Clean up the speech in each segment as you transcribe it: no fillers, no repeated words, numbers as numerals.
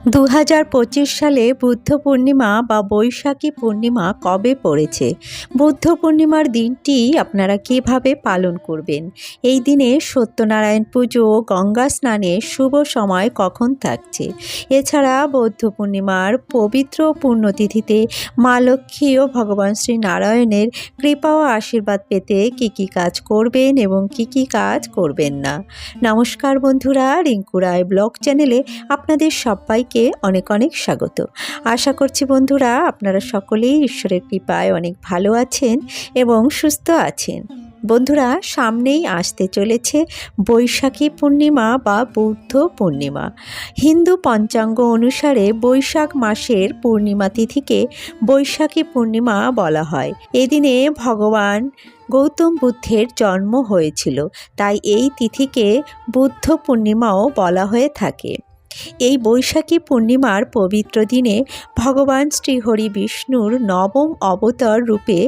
2025 সালে বুদ্ধ পূর্ণিমা বা বৈশাখী পূর্ণিমা কবে পড়েছে? বুদ্ধ পূর্ণিমার দিনটি আপনারা কিভাবে পালন করবেন? এই দিনে সত্যনারায়ণ পুজো ও গঙ্গা স্নানের শুভ সময় কখন থাকছে? এছাড়া বৌদ্ধ পূর্ণিমার পবিত্র পুণ্যতিথিতে মা লক্ষ্মী ও ভগবান শ্রী নারায়ণের কৃপা ও আশীর্বাদ পেতে কি কাজ করবেন এবং কি কাজ করবেন না। নমস্কার বন্ধুরা, রিঙ্কু রায় ব্লগ চ্যানেলে আপনাদের সবাইকে অনেক অনেক স্বাগত। আশা করছি বন্ধুরা আপনারা সকলেই ঈশ্বরের কৃপায় অনেক ভালো আছেন এবং সুস্থ আছেন। বন্ধুরা, সামনেই আসতে চলেছে বৈশাখী পূর্ণিমা বা বুদ্ধ পূর্ণিমা। হিন্দু পঞ্চাঙ্গ অনুসারে বৈশাখ মাসের পূর্ণিমা তিথিকে বৈশাখী পূর্ণিমা বলা হয়। এদিনে ভগবান গৌতম বুদ্ধের জন্ম হয়েছিল, তাই এই তিথিকে বুদ্ধ পূর্ণিমাও বলা হয়ে থাকে। এই বৈশাখী পূর্ণিমার পবিত্র দিনে ভগবান শ্রীহরি বিষ্ণুর নবম অবতার রূপে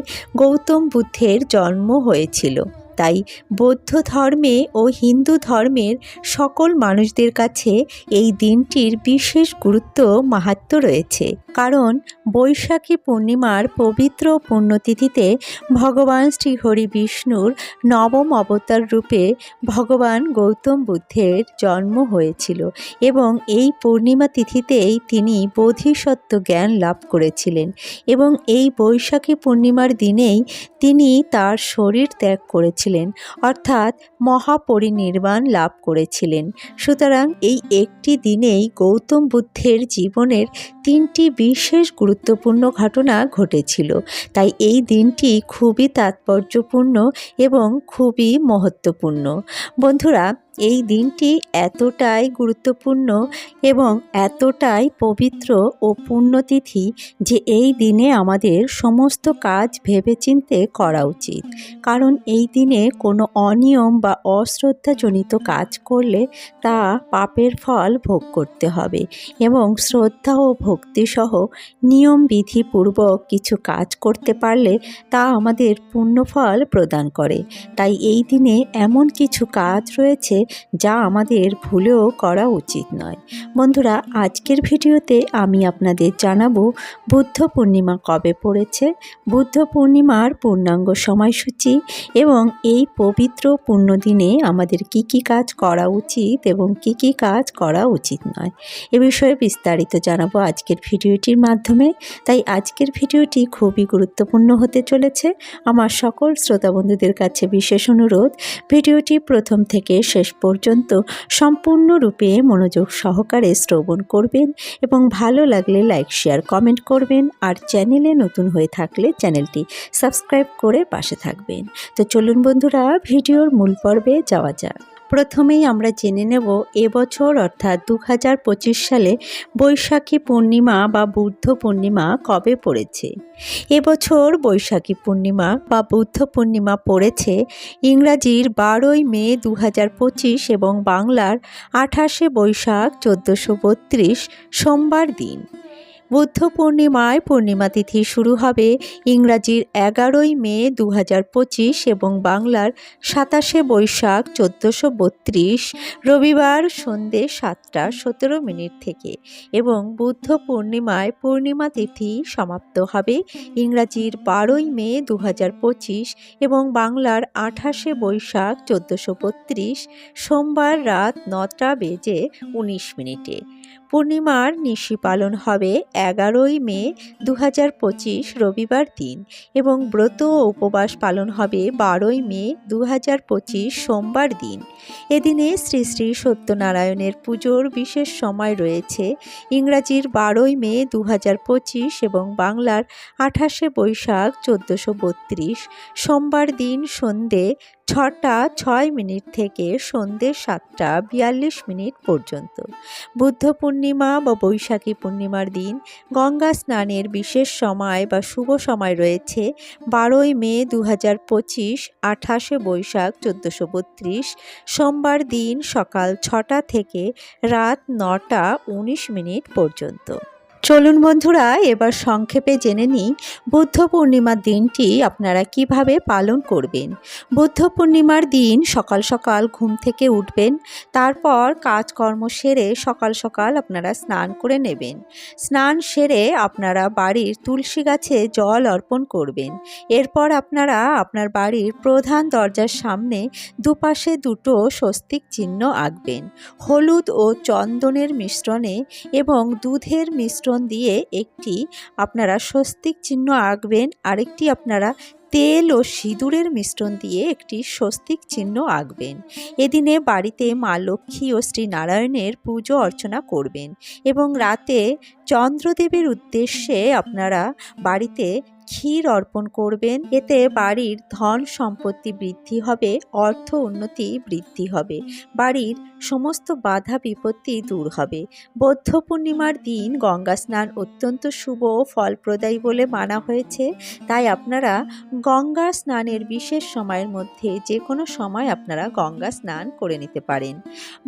গৌতম বুদ্ধের জন্ম হয়েছিল। তাই বৌদ্ধ ধর্মে ও হিন্দু ধর্মের সকল মানুষদের কাছে এই দিনটির বিশেষ গুরুত্ব মাহাত্ম্য রয়েছে। কারণ বৈশাখী পূর্ণিমার পবিত্র পুণ্যতিথিতে ভগবান শ্রীহরি বিষ্ণুর নবম অবতার রূপে ভগবান গৌতম বুদ্ধের জন্ম হয়েছিল এবং এই পূর্ণিমা তিথিতেই তিনি বোধিসত্ত্ব জ্ঞান লাভ করেছিলেন এবং এই বৈশাখী পূর্ণিমার দিনেই তিনি তার শরীর ত্যাগ করেছিলেন, অর্থাৎ মহাপরিনির্বাণ লাভ করেছিলেন। সুতরাং এই একটি দিনেই গৌতম বুদ্ধের জীবনের তিনটি বিশেষ গুরুত্বপূর্ণ ঘটনা ঘটেছিল। তাই এই দিনটি খুবই তাৎপর্যপূর্ণ এবং খুবই মহত্বপূর্ণ। বন্ধুরা, এই দিনটি এতটাই গুরুত্বপূর্ণ এবং এতটাই পবিত্র ও পুণ্যতিথি যে এই দিনে আমাদের সমস্ত কাজ ভেবেচিন্তে করা উচিত। কারণ এই দিনে কোনো অনিয়ম বা অশ্রদ্ধাজনিত কাজ করলে তা পাপের ফল ভোগ করতে হবে এবং শ্রদ্ধা ও ভক্তিসহ নিয়মবিধিপূর্বক কিছু কাজ করতে পারলে তা আমাদের পুণ্যফল প্রদান করে। তাই এই দিনে এমন কিছু কাজ রয়েছে যা আমাদের ভুলেও করা উচিত নয়। বন্ধুরা, আজকের ভিডিওতে আমি আপনাদের জানাবো বুদ্ধ পূর্ণিমা কবে পড়েছে, বুদ্ধ পূর্ণিমার পূর্ণাঙ্গ সময়সূচি এবং এই পবিত্র পুণ্যদিনে আমাদের কি কাজ করা উচিত এবং কি কাজ করা উচিত নয়, এ বিষয়ে বিস্তারিত জানাবো আজকের ভিডিওটির মাধ্যমে। তাই আজকের ভিডিওটি খুবই গুরুত্বপূর্ণ হতে চলেছে। আমার সকল শ্রোতা বন্ধুদের কাছে বিশেষ অনুরোধ, ভিডিওটি প্রথম থেকে শেষ পর্যন্ত সম্পূর্ণরূপে মনোযোগ সহকারে শ্রবণ করবেন এবং ভালো লাগলে লাইক শেয়ার কমেন্ট করবেন আর চ্যানেলে নতুন হয়ে থাকলে চ্যানেলটি সাবস্ক্রাইব করে পাশে থাকবেন। তো চলুন বন্ধুরা, ভিডিওর মূল পর্বে যাওয়া যাক। প্রথমেই আমরা জেনে নেব এবছর অর্থাৎ 2025 সালে বৈশাখী পূর্ণিমা বা বুদ্ধ পূর্ণিমা কবে পড়েছে। এবছর বৈশাখী পূর্ণিমা বা বুদ্ধ পূর্ণিমা পড়েছে ইংরাজির 12ই মে 2025 এবং বাংলার 28শে বৈশাখ 1432 সোমবার দিন। বুদ্ধ পূর্ণিমায় পূর্ণিমা তিথি শুরু হবে ইংরাজির 11ই মে 2025 এবং বাংলার 27শে বৈশাখ 1432 রবিবার সন্ধ্যে 7:17 থেকে এবং বুদ্ধ পূর্ণিমায় পূর্ণিমা তিথি সমাপ্ত হবে ইংরাজির 12ই মে 2025 এবং বাংলার 28শে বৈশাখ 1432 সোমবার রাত 9:19। পূর্ণিমার নিশি পালন হবে 11ই মে 2025 রবিবার দিন এবং ব্রত ও উপবাস পালন হবে 12ই মে 2025 সোমবার দিন। এদিনে শ্রী শ্রী সত্যনারায়ণের পুজোর বিশেষ সময় রয়েছে ইংরাজির 12ই মে 2025 এবং বাংলার 28শে বৈশাখ 1432 সোমবার দিন সন্ধে 6:06 থেকে সন্ধে 7:42 পর্যন্ত। বুদ্ধ পূর্ণিমা বা বৈশাখী পূর্ণিমার দিন গঙ্গা স্নানের বিশেষ সময় বা শুভ সময় রয়েছে 12ই মে 2025 28শে বৈশাখ 1432 সোমবার দিন সকাল 6টা থেকে রাত 9:19 পর্যন্ত। চলুন বন্ধুরা, এবার সংক্ষেপে জেনে নিই বুদ্ধ পূর্ণিমার দিনটি আপনারা কিভাবে পালন করবেন। বুদ্ধ পূর্ণিমার দিন সকাল সকাল ঘুম থেকে উঠবেন, তারপর কাজকর্ম সেরে সকাল সকাল আপনারা স্নান করে নেবেন। স্নান সেরে আপনারা বাড়ির তুলসী গাছে জল অর্পণ করবেন। এরপর আপনারা আপনার বাড়ির প্রধান দরজার সামনে দুপাশে দুটো স্বস্তিক চিহ্ন আঁকবেন। হলুদ ও চন্দনের মিশ্রণে এবং দুধের মিশ্রণ দিয়ে একটি আপনারা স্বস্তিক চিহ্ন আঁকবেন, আরেকটি আপনারা তেল ও সিঁদুরের মিশ্রণ দিয়ে একটি স্বস্তিক চিহ্ন আঁকবেন। এদিনে বাড়িতে মা লক্ষ্মী ও শ্রী নারায়ণের পুজো অর্চনা করবেন এবং রাতে চন্দ্রদেবের উদ্দেশ্যে আপনারা বাড়িতে ক্ষীর অর্পণ করবেন। এতে বাড়ির ধন সম্পত্তি বৃদ্ধি হবে, অর্থ উন্নতি বৃদ্ধি হবে, বাড়ির সমস্ত বাধা বিপত্তি দূর হবে। বৌদ্ধ পূর্ণিমার দিন গঙ্গা স্নান অত্যন্ত শুভ ও ফলপ্রদায়ী বলে মানা হয়েছে। তাই আপনারা গঙ্গা স্নানের বিশেষ সময়ের মধ্যে যে কোনো সময় আপনারা গঙ্গা স্নান করে নিতে পারেন।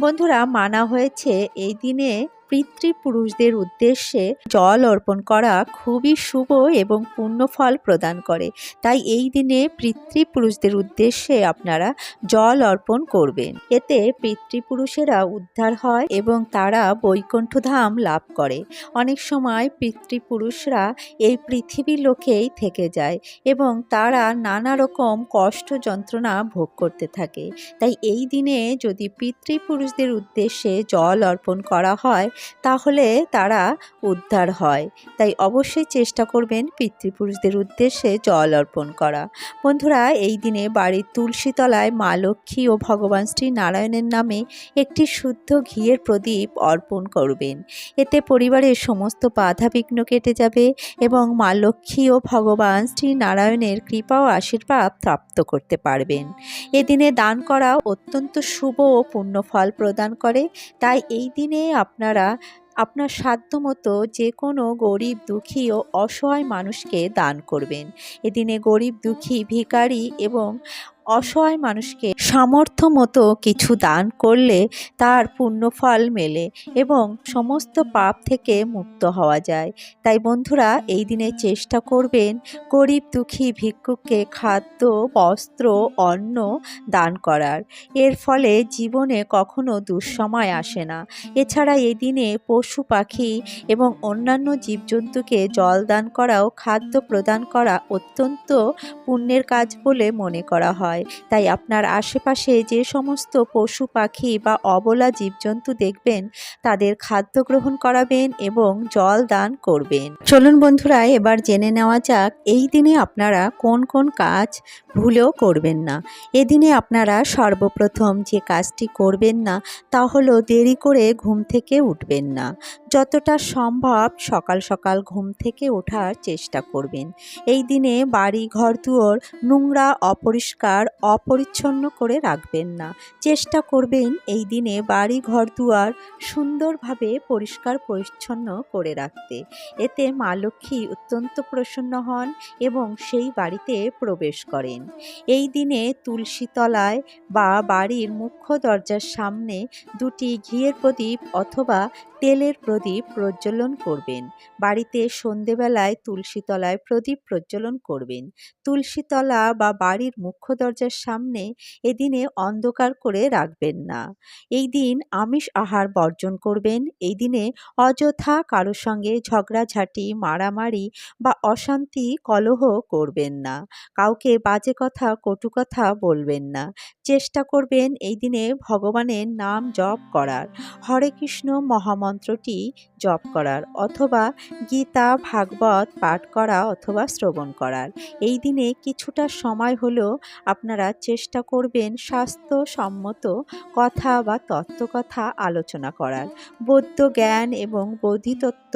বন্ধুরা, মানা হয়েছে এই দিনে পিতৃপুরুষদের উদ্দেশ্যে জল অর্পণ করা খুবই শুভ এবং পুণ্য ফল প্রদান করে। তাই এই দিনে পিতৃপুরুষদের উদ্দেশ্যে আপনারা জল অর্পণ করবেন। এতে পিতৃপুরুষেরা উদ্ধার হয় এবং তারা বৈকুণ্ঠ ধাম লাভ করে। অনেক সময় পিতৃপুরুষরা এই পৃথিবীর লোকেই থেকে যায় এবং তারা নানা রকম কষ্ট যন্ত্রণা ভোগ করতে থাকে। তাই এই দিনে যদি পিতৃপুরুষদের উদ্দেশ্যে জল অর্পণ করা হয় তাহলে তারা উদ্ধার হয়। তাই অবশ্যই চেষ্টা করবেন পিতৃপুরুষদের উদ্দেশ্যে জল অর্পণ করা। বন্ধুরা, এই দিনে বাড়ির তুলসী তলায় মা লক্ষ্মী ও ভগবান শ্রী নারায়ণের নামে একটি শুদ্ধ ঘিয়ের প্রদীপ অর্পণ করবেন। এতে পরিবারের সমস্ত বাধা বিঘ্ন কেটে যাবে এবং মা লক্ষ্মী ও ভগবান শ্রী নারায়ণের কৃপা ও আশীর্বাদ প্রাপ্ত করতে পারবেন। এদিনে দান করা অত্যন্ত শুভ ও পুণ্য ফল প্রদান করে। তাই এই দিনে আপনারা আপনার সাধ্যমতো যে কোনো গরিব দুঃখী ও অসহায় মানুষকে দান করবেন। এদিনে গরিব দুঃখী ভিখারি এবং অসহায় মানুষকে সামর্থ্য মতো কিছু দান করলে তার পুণ্যফল মেলে এবং সমস্ত পাপ থেকে মুক্ত হওয়া যায়। তাই বন্ধুরা, এই দিনে চেষ্টা করবেন গরিব দুঃখী ভিক্ষুককে খাদ্য, বস্ত্র, অন্ন দান করার। এর ফলে জীবনে কখনো দুঃসময় আসে না। এছাড়া এই দিনে পশু পাখি এবং অন্যান্য জীবজন্তুকে জল দান করাও খাদ্য প্রদান করা অত্যন্ত পুণ্যের কাজ বলে মনে করা হয়। তাই আপনার আশেপাশে যে সমস্ত পশু পাখি বা অবলা জীবজন্তু দেখবেন তাদের খাদ্য গ্রহণ করাবেন এবং জল দান করবেন। চলুন বন্ধুরা, এবার জেনে নেওয়া যাক এই দিনে আপনারা কোন কোন কাজ ভুলেও করবেন না। এদিনে আপনারা সর্বপ্রথম যে কাজটি করবেন না তা হলো দেরি করে ঘুম থেকে উঠবেন না। যতটা সম্ভব সকাল সকাল ঘুম থেকে ওঠার চেষ্টা করবেন। এই দিনে বাড়ি ঘরদুয়ার নোংরা, অপরিষ্কার, অপরিচ্ছন্ন করে রাখবেন না। চেষ্টা করবেন এই দিনে বাড়ি ঘরদুয়ার সুন্দরভাবে পরিষ্কার পরিচ্ছন্ন করে রাখতে। এতে মা লক্ষ্মী অত্যন্ত প্রসন্ন হন এবং সেই বাড়িতে প্রবেশ করেন। এই দিনে তুলসী তলায় বা বাড়ির মুখ্য দরজার সামনে দুটি ঘিয়ের প্রদীপ অথবা তেলের প্রদীপ প্রজ্বলন করবেন। বাড়িতে সন্ধেবেলায় তুলসী তলায় প্রদীপ প্রজ্বলন করবেন। তুলসী তলা বা বাড়ির মুখ্য দরজার সামনে এদিনে অন্ধকার করে রাখবেন না। এই দিন আমিষ আহার বর্জন করবেন। এই দিনে অযথা কারোর সঙ্গে ঝগড়াঝাঁটি, মারামারি বা অশান্তি কলহ করবেন না। কাউকে বাজে কথা, কটু কথা বলবেন না। চেষ্টা করবেন এই দিনে ভগবানের নাম জপ করার, হরে কৃষ্ণ মহামন্ত্রটি জপ করার অথবা গীতা, ভাগবত পাঠ করা অথবা শ্রবণ করার। এই দিনে কিছুটা সময় হলেও আপনারা চেষ্টা করবেন স্বাস্থ্যসম্মত কথা বা তত্ত্বকথা আলোচনা করার, বৌদ্ধ জ্ঞান এবং বোধিতত্ত্ব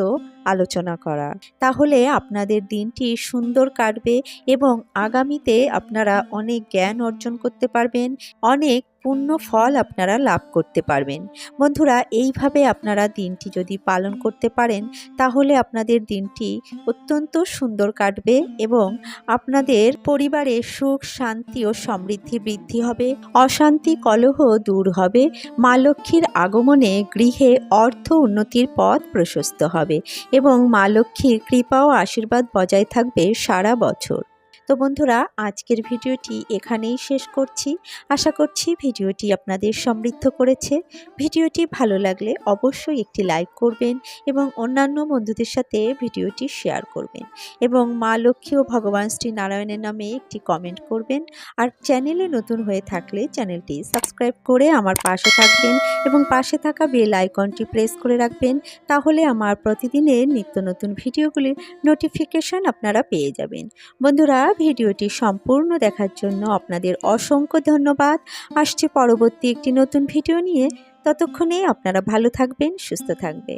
আলোচনা করা। তাহলে আপনাদের দিনটি সুন্দর কাটবে এবং আগামীতে আপনারা অনেক জ্ঞান অর্জন করতে পারবেন, অনেক পূর্ণ ফল আপনারা লাভ করতে পারবেন। বন্ধুরা, এইভাবে আপনারা দিনটি যদি পালন করতে পারেন তাহলে আপনাদের দিনটি অত্যন্ত সুন্দর কাটবে এবং আপনাদের পরিবারে সুখ শান্তি ও সমৃদ্ধি বৃদ্ধি হবে, অশান্তি কলহ দূর হবে, মা লক্ষ্মীর আগমনে গৃহে অর্থ উন্নতির পথ প্রশস্ত হবে এবং মা লক্ষ্মীর কৃপা ও আশীর্বাদ বজায় থাকবে সারা বছর। তো বন্ধুরা, আজকের ভিডিওটি এখানেই শেষ করছি। আশা করছি ভিডিওটি আপনাদের সমৃদ্ধ করেছে। ভিডিওটি ভালো লাগলে অবশ্যই একটি লাইক করবেন এবং অন্যান্য বন্ধুদের সাথে ভিডিওটি শেয়ার করবেন এবং মা লক্ষ্মী ও ভগবান শ্রী নারায়ণের নামে একটি কমেন্ট করবেন। আর চ্যানেলে নতুন হয়ে থাকলে চ্যানেলটি সাবস্ক্রাইব করে আমার পাশে থাকবেন এবং পাশে থাকা বেল আইকনটি প্রেস করে রাখবেন। তাহলে আমার প্রতিদিনের নিত্য নতুন ভিডিওগুলির নোটিফিকেশন আপনারা পেয়ে যাবেন। বন্ধুরা, ভিডিওটি সম্পূর্ণ দেখার জন্য আপনাদের অসংখ্য ধন্যবাদ। আসছে পরবর্তী একটি নতুন ভিডিও নিয়ে। ততক্ষণে আপনারা ভালো থাকবেন, সুস্থ থাকবেন।